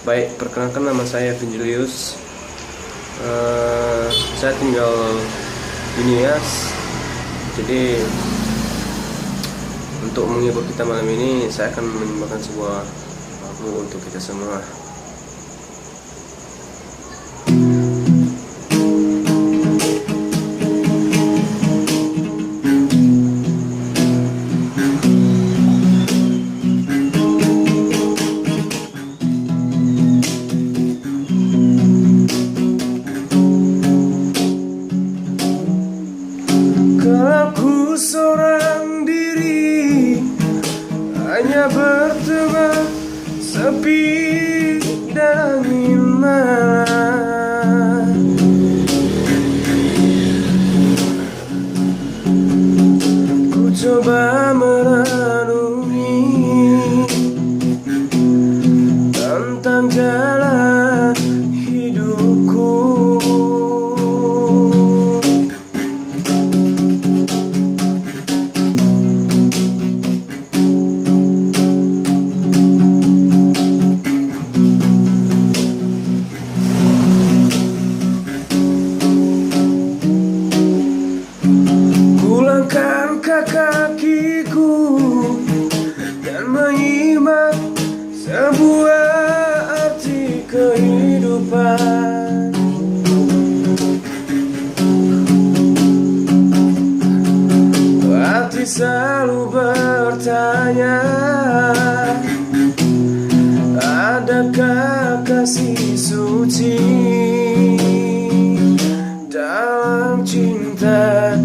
Baik, perkenalkan nama saya Vinjulius. Saya tinggal di Nias. Jadi untuk menghibur kita malam ini, saya akan menyumbangkan sebuah lagu untuk kita semua. Aku seorang diri, hanya berteman sepi dan angin malam. Ku coba merenungi tentang jalan hidupku. Kakiku dan menyimak sebuah arti kehidupan. Hati selalu bertanya, adakah kasih suci dalam cinta?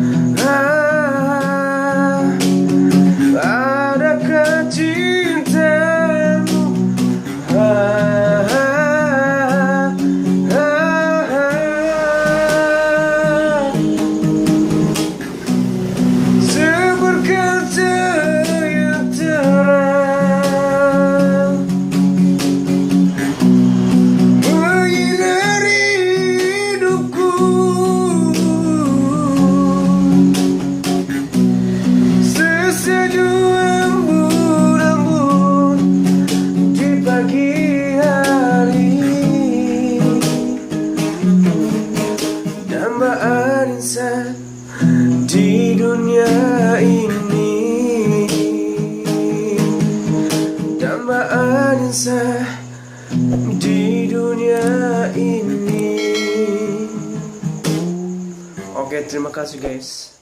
Di dunia ini, dambaan insan di dunia ini. Oke, terima kasih guys.